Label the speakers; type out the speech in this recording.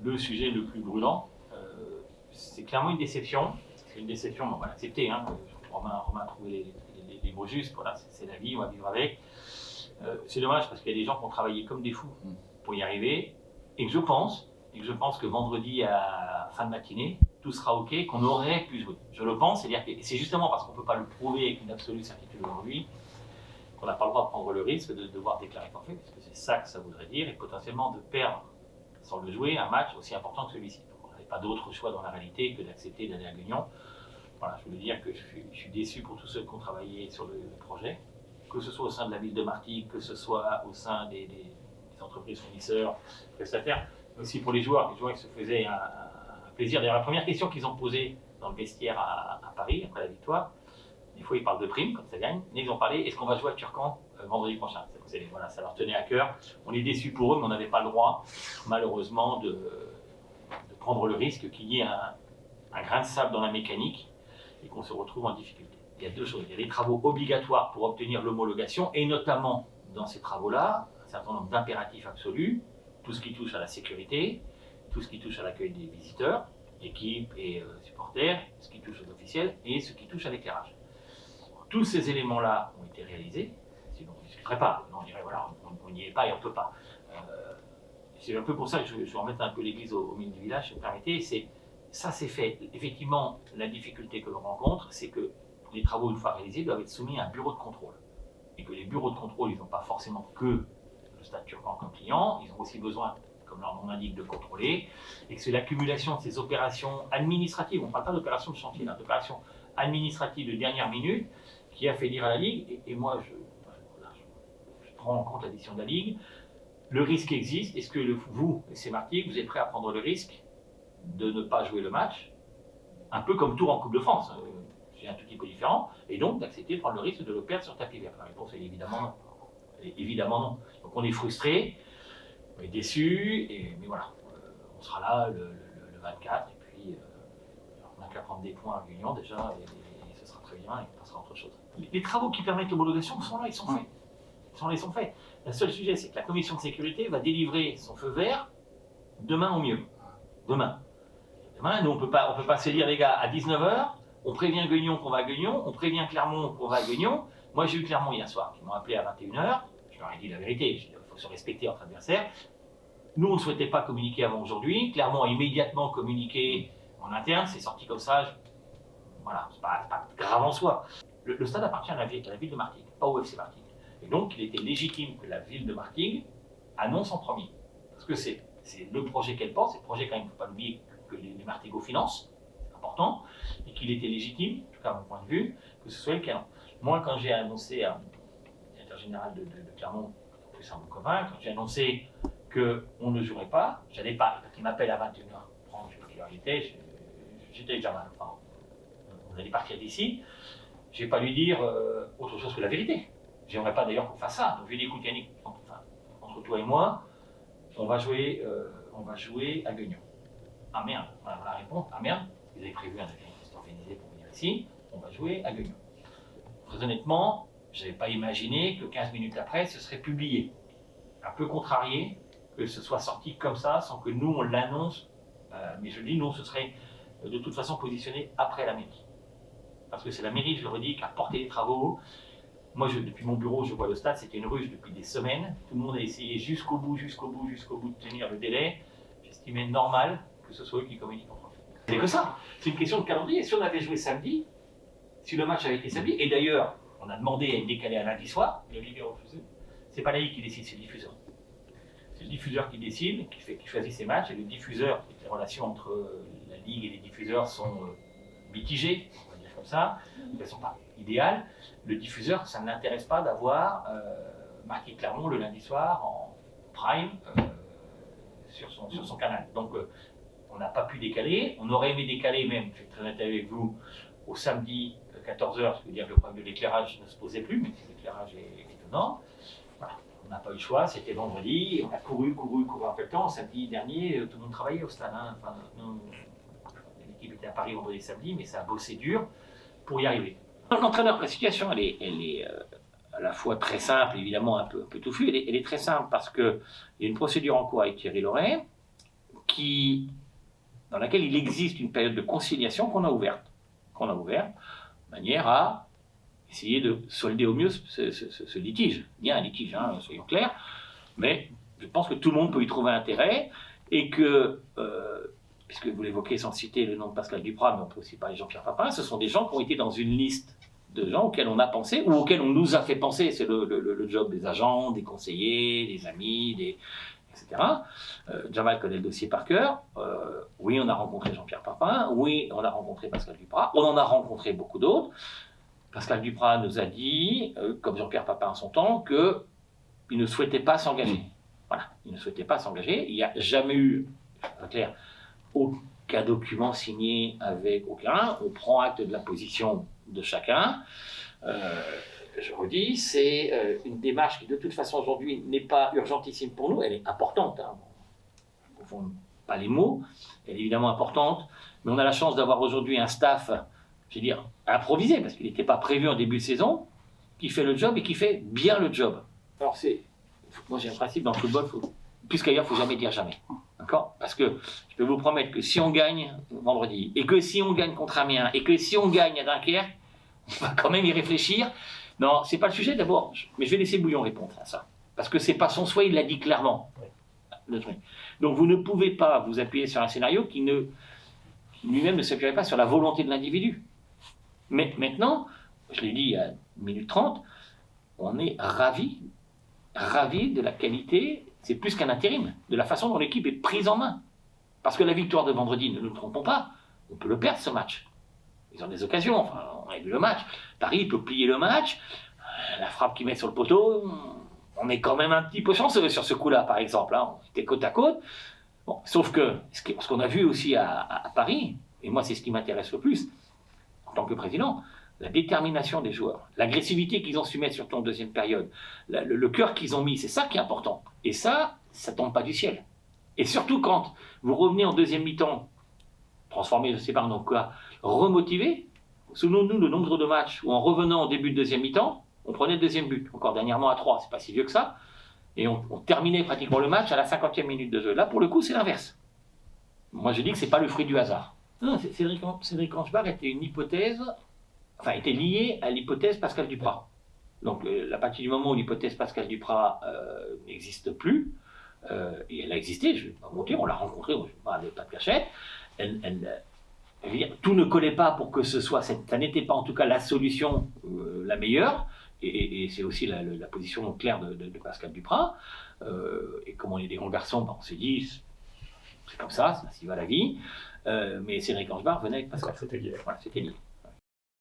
Speaker 1: le sujet le plus brûlant. C'est clairement une déception. C'est une déception, on va l'accepter. Hein. Romain a trouvé les mots justes. Voilà, c'est la vie, on va vivre avec. C'est dommage parce qu'il y a des gens qui ont travaillé comme des fous pour y arriver. Et que je pense que vendredi à fin de matinée, tout sera OK, qu'on aurait pu jouer. Je le pense, c'est-à-dire que c'est justement parce qu'on ne peut pas le prouver avec une absolue certitude aujourd'hui qu'on n'a pas le droit de prendre le risque de devoir déclarer forfait, parce que c'est ça que ça voudrait dire, et potentiellement de perdre, sans le jouer, un match aussi important que celui-ci. Donc on n'avait pas d'autre choix dans la réalité que d'accepter d'aller à Guignon. Voilà, je voulais dire que je suis déçu pour tous ceux qui ont travaillé sur le projet, que ce soit au sein de la ville de Martigues, que ce soit au sein des entreprises fournisseurs, prestataires, mais aussi pour les joueurs qui se faisaient un plaisir. D'ailleurs, la première question qu'ils ont posée dans le vestiaire à Paris, après la victoire, des fois ils parlent de primes quand ça gagne, mais ils ont parlé, est-ce qu'on va jouer à Turcan vendredi prochain? Voilà, ça leur tenait à cœur. On est déçus pour eux, mais on n'avait pas le droit, malheureusement, de prendre le risque qu'il y ait un grain de sable dans la mécanique et qu'on se retrouve en difficulté. Il y a deux choses. Il y a des travaux obligatoires pour obtenir l'homologation, et notamment dans ces travaux-là, un certain nombre d'impératifs absolus, tout ce qui touche à la sécurité, tout ce qui touche à l'accueil des visiteurs, équipes et supporters, ce qui touche aux officiels et ce qui touche à l'éclairage. Tous ces éléments-là ont été réalisés, sinon on ne discuterait pas, on dirait voilà, on n'y est pas et on ne peut pas. C'est un peu pour ça que je vais remettre un peu l'église au milieu du village, si vous me permettez. Ça c'est fait. Effectivement, la difficulté que l'on rencontre, c'est que les travaux, une fois réalisés, doivent être soumis à un bureau de contrôle. Et que les bureaux de contrôle, ils n'ont pas forcément que le Stade Turcan comme client, ils ont aussi besoin, comme leur nom l'indique, de contrôler, et que c'est l'accumulation de ces opérations administratives, on ne parle pas d'opérations de chantier, d'opérations administratives de dernière minute, qui a fait dire à la Ligue, et moi je prends en compte la décision de la Ligue, le risque existe, est-ce que vous, et Martigues, vous êtes prêts à prendre le risque de ne pas jouer le match, un peu comme Tours en Coupe de France, c'est un tout petit peu différent, et donc d'accepter de prendre le risque de le perdre sur tapis vert? La réponse est évidemment non. Évidemment non. Donc on est frustré, on est déçu, mais voilà, on sera là le 24, et puis on n'a qu'à prendre des points à Guignon déjà, et ce sera très bien, et on passera à autre chose. Les travaux qui permettent l'homologation sont là, ils sont faits. Ils sont faits. Le seul sujet, c'est que la commission de sécurité va délivrer son feu vert demain au mieux. Demain, nous, on ne peut pas se dire, les gars, à 19h, on prévient Guignon qu'on va à Guignon, on prévient Clermont qu'on va à Guignon. Moi, j'ai eu Clermont hier soir, ils m'ont appelé à 21h, je leur ai dit la vérité, il faut se respecter entre adversaires. Nous, on ne souhaitait pas communiquer avant aujourd'hui, Clermont a immédiatement communiqué en interne, c'est sorti comme ça, voilà, c'est pas grave en soi. Le stade appartient à la ville de Martigues, pas au FC Martigues. Et donc, il était légitime que la ville de Martigues annonce en premier. Parce que c'est le projet qu'elle porte, c'est le projet quand même, il ne faut pas oublier que les Martigues financent, c'est important, et qu'il était légitime, en tout cas à mon point de vue, que ce soit le cas. Moi, quand j'ai annoncé à le directeur général de Clermont, en plus un bon copain, quand j'ai annoncé qu'on ne jouerait pas, j'allais pas, quand il m'appelle à 21h30, j'étais déjà mal. Enfin, on allait partir d'ici, je ne vais pas lui dire autre chose que la vérité. J'aimerais pas d'ailleurs qu'on fasse ça. Donc je lui ai dit, écoute Yannick, entre toi et moi, on va jouer à Guignon. Ah merde, voilà la réponse, ah merde, vous avez prévu un avion qui s'est organisé pour venir ici, on va jouer à Guignon. Très honnêtement, je n'avais pas imaginé que 15 minutes après, ce serait publié. Un peu contrarié que ce soit sorti comme ça, sans que nous on l'annonce, mais je dis, nous, ce serait de toute façon positionné après la mairie. Parce que c'est la mairie, je le redis, qui a porté les travaux. Moi, depuis mon bureau, je vois le stade, c'était une ruche depuis des semaines. Tout le monde a essayé jusqu'au bout de tenir le délai. J'estimais normal que ce soit eux qui communiquent entre eux. C'est que ça. C'est une question de calendrier. Si on avait joué samedi, si le match avait été samedi, et d'ailleurs, on a demandé à être décalé à lundi soir, la Ligue a refusé. C'est pas la Ligue qui décide, c'est le diffuseur. C'est le diffuseur qui décide, qui choisit ses matchs, et le diffuseur, les relations entre la Ligue et les diffuseurs sont mitigées, on va dire comme ça, elles ne sont pas idéales. Le diffuseur, ça ne l'intéresse pas d'avoir Martigues Clermont le lundi soir en prime sur son canal. Donc on n'a pas pu décaler, on aurait aimé décaler même, je suis très honnête avec vous, au samedi 14h, ce qui veut dire que le problème de l'éclairage ne se posait plus, mais l'éclairage est étonnant. Voilà. On n'a pas eu le choix, c'était vendredi, on a couru un peu de temps. Samedi dernier, tout le monde travaillait au stade. Hein. Enfin, l'équipe était à Paris vendredi et samedi, mais ça a bossé dur pour y arriver. L'entraîneur, la situation, elle est à la fois très simple, évidemment un peu touffue. Elle est très simple parce qu'il y a une procédure en cours avec Thierry Loret dans laquelle il existe une période de conciliation qu'on a ouverte, de manière à essayer de solder au mieux ce litige. Il y a un litige, hein, soyons clairs, mais je pense que tout le monde peut y trouver intérêt, et que, puisque vous l'évoquez sans citer le nom de Pascal Duprat, mais on peut aussi parler de Jean-Pierre Papin, ce sont des gens qui ont été dans une liste de gens auxquels on a pensé, ou auxquels on nous a fait penser. C'est le job des agents, des conseillers, des amis, etc. Jamal connaît le dossier par cœur. Oui, on a rencontré Jean-Pierre Papin. Oui, on a rencontré Pascal Duprat. On en a rencontré beaucoup d'autres. Pascal Duprat nous a dit, comme Jean-Pierre Papin en son temps, qu'il ne souhaitait pas s'engager. Voilà, il ne souhaitait pas s'engager. Il n'y a jamais eu, clair, aucun document signé avec aucun. On prend acte de la position de chacun. Je redis, c'est une démarche qui, de toute façon, aujourd'hui, n'est pas urgentissime pour nous. Elle est importante, hein. Je ne confonds pas les mots. Elle est évidemment importante, mais on a la chance d'avoir aujourd'hui un staff, je veux dire, improvisé, parce qu'il n'était pas prévu en début de saison, qui fait le job et qui fait bien le job. Alors, moi, j'ai un principe dans le football, plus qu'ailleurs, il ne faut jamais dire jamais. D'accord ? Parce que je peux vous promettre que si on gagne vendredi, et que si on gagne contre Amiens, et que si on gagne à Dunkerque, on va quand même y réfléchir. Non, c'est pas le sujet d'abord, mais je vais laisser Bouillon répondre à ça. Parce que c'est pas son souhait, il l'a dit clairement. Le truc. Donc vous ne pouvez pas vous appuyer sur un scénario qui lui-même ne s'appuierait pas sur la volonté de l'individu. Mais maintenant, je l'ai dit il y a 1 minute 30, on est ravis de la qualité, c'est plus qu'un intérim, de la façon dont l'équipe est prise en main. Parce que la victoire de vendredi, ne nous trompons pas, on peut le perdre ce match. Ils ont des occasions, enfin, on a vu le match. Paris peut plier le match, la frappe qu'il met sur le poteau, on est quand même un petit peu chanceux sur ce coup-là, par exemple. Hein. On était côte à côte. Bon, sauf que, ce qu'on a vu aussi à Paris, et moi c'est ce qui m'intéresse le plus, en tant que président, la détermination des joueurs, l'agressivité qu'ils ont su mettre surtout en deuxième période, le cœur qu'ils ont mis, c'est ça qui est important. Et ça tombe pas du ciel. Et surtout quand vous revenez en deuxième mi-temps, transformé, je ne sais pas dans quoi, remotivé. Souvenons-nous le nombre de matchs où en revenant en début de deuxième mi-temps, on prenait le deuxième but, encore dernièrement à 3, c'est pas si vieux que ça, et on terminait pratiquement le match à la 50e minute de jeu. Là, pour le coup, c'est l'inverse. Moi, je dis que c'est pas le fruit du hasard. Non, Cédric Angebach était était lié à l'hypothèse Pascal Duprat. Donc, à partir du moment où l'hypothèse Pascal Duprat n'existe plus, et elle a existé, je ne vais pas mentir, on l'a rencontrée, je ne vais pas de cachette, tout ne collait pas pour que ça n'était pas en tout cas la solution la meilleure, et c'est aussi la position claire de Pascal Duprat. Et comme on est des grands garçons, on s'est dit, c'est comme ça, c'est ainsi va la vie. Mais Cédric Angebach venait avec Pascal.
Speaker 2: C'était lié.
Speaker 1: Voilà, c'était lié.